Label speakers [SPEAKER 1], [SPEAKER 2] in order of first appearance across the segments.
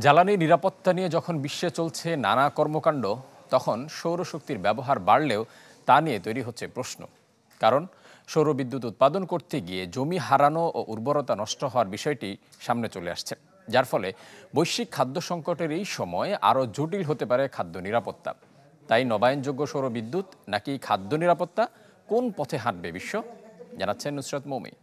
[SPEAKER 1] জ্বালানি নিরাপত্তা নিয়ে যখন বিশ্বে চলছে নানা কর্মকাণ্ড, তখন সৌরশক্তির ব্যবহার বাড়লেও তা নিয়ে তৈরি হচ্ছে প্রশ্ন। কারণ সৌরবিদ্যুৎ উৎপাদন করতে গিয়ে জমি হারানো ও উর্বরতা নষ্ট হওয়ার বিষয়টি সামনে চলে আসছে, যার ফলে বৈশ্বিক খাদ্য সংকটের এই সময় আরও জটিল হতে পারে খাদ্য নিরাপত্তা। তাই নবায়নযোগ্য সৌরবিদ্যুৎ নাকি খাদ্য নিরাপত্তা, কোন পথে হাঁটবে বিশ্ব, জানাচ্ছেন নুসরাত মৌমি।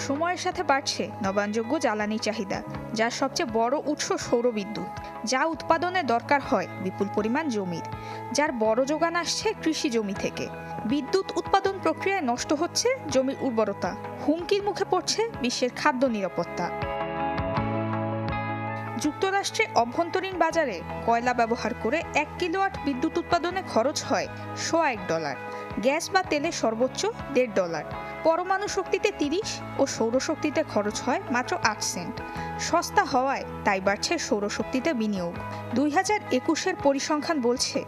[SPEAKER 2] সময়ের সাথে বাড়ছে নবায়নযোগ্য জ্বালানি চাহিদা, যার সবচেয়ে বড় উৎস সৌরবিদ্যুৎ, যা উৎপাদনে দরকার হয় বিপুল পরিমাণ জমির, যার বড় যোগান আসছে কৃষি জমি থেকে। বিদ্যুৎ উৎপাদন প্রক্রিয়ায় নষ্ট হচ্ছে জমির উর্বরতা, হুমকির মুখে পড়ছে বিশ্বের খাদ্য নিরাপত্তা। যুক্তরাষ্ট্রে অভ্যন্তরীণ বাজারে কয়লা ব্যবহার করে 1 কিলোওয়াট বিদ্যুৎ উৎপাদনে খরচ হয় $100, গ্যাস বা তেলে সর্বোচ্চ $1.5, পরমাণু শক্তিতে 30 ও সৌরশক্তিতে খরচ হয় মাত্র 8 সেন্ট। সস্তা হওয়ায় তাই বাড়ছে সৌরশক্তিতে বিনিয়োগ। 2021-এর পরিসংখ্যান বলছে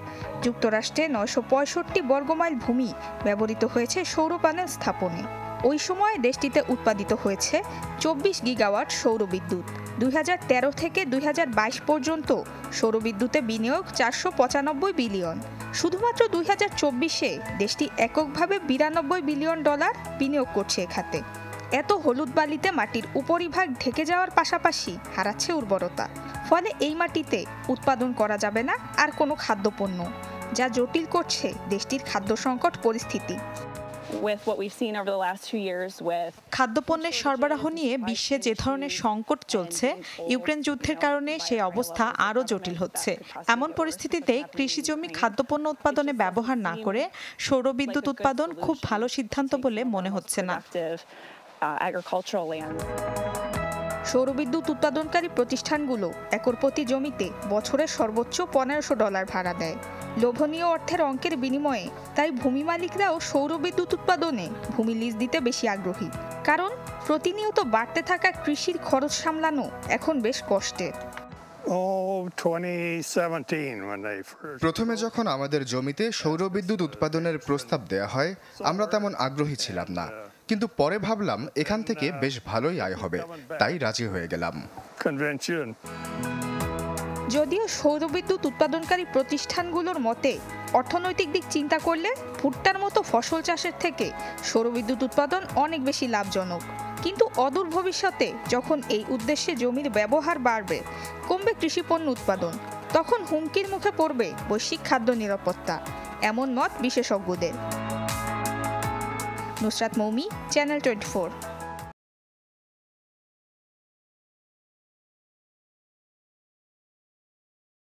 [SPEAKER 2] যুক্তরাষ্ট্রে 965 বর্গমাইল ভূমি ব্যবহৃত হয়েছে সৌর প্যানেল স্থাপনে। ওই সময় দেশটিতে উৎপাদিত হয়েছে 24 গিগাওয়াট সৌরবিদ্যুৎ। 2013 থেকে 2022 পর্যন্ত সৌরবিদ্যুতে বিনিয়োগ $495 বিলিয়ন। শুধুমাত্র 2024-এ দেশটি এককভাবে $92 বিলিয়ন বিনিয়োগ করছে এ খাতে। এত হলুদ বালিতে মাটির উপরিভাগ ঢেকে যাওয়ার পাশাপাশি হারাচ্ছে উর্বরতা। ফলে এই মাটিতে উৎপাদন করা যাবে না আর কোনো খাদ্যপণ্য, যা জটিল করছে দেশটির খাদ্য সংকট পরিস্থিতি।
[SPEAKER 3] খাদ্যপণ্যের সরবরাহ নিয়ে বিশ্বে যে ধরনের সংকট চলছে, ইউক্রেন যুদ্ধের কারণে সেই অবস্থা আরও জটিল হচ্ছে। এমন পরিস্থিতিতে কৃষি জমি খাদ্যপণ্য উৎপাদনে ব্যবহার না করে সৌরবিদ্যুৎ উৎপাদন খুব ভালো সিদ্ধান্ত বলে মনে হচ্ছে না।
[SPEAKER 2] সৌরবিদ্যুৎ উৎপাদনকারী প্রতিষ্ঠানগুলো একর প্রতি জমিতে বছরে সর্বোচ্চ $1500 ভাড়া দেয়। লোভনীয় অর্থের অঙ্কের বিনিময়ে তাই ভূমি মালিকরাও সৌরবিদ্যুৎ উৎপাদনে ভূমি লিজ দিতে বেশি আগ্রহী। কারণ প্রতিনিয়ত বাড়তে থাকা কৃষির খরচ সামলানো এখন বেশ কষ্টের।
[SPEAKER 4] প্রথমে যখন আমাদের জমিতে সৌরবিদ্যুৎ উৎপাদনের প্রস্তাব দেয়া হয়, আমরা তেমন আগ্রহী ছিলাম না, কিন্তু পরে ভাবলাম এখান থেকে বেশ ভালোই আয় হবে, তাই রাজি হয়ে গেলাম।
[SPEAKER 2] যদিও সৌরবিদ্যুৎ উৎপাদনকারী প্রতিষ্ঠানগুলোর মতে অর্থনৈতিক দিক চিন্তা করলে ভুট্টার মতো ফসল চাষের থেকে সৌরবিদ্যুৎ উৎপাদন অনেক বেশি লাভজনক। কিন্তু অদূর ভবিষ্যতে যখন এই উদ্দেশ্যে জমির ব্যবহার বাড়বে, কমবে কৃষিপণ্য উৎপাদন, তখন হুমকির মুখে পড়বে বৈশ্বিক খাদ্য নিরাপত্তা, এমন মত বিশেষজ্ঞদের। নুসরাত মৌমি, চ্যানেল 24।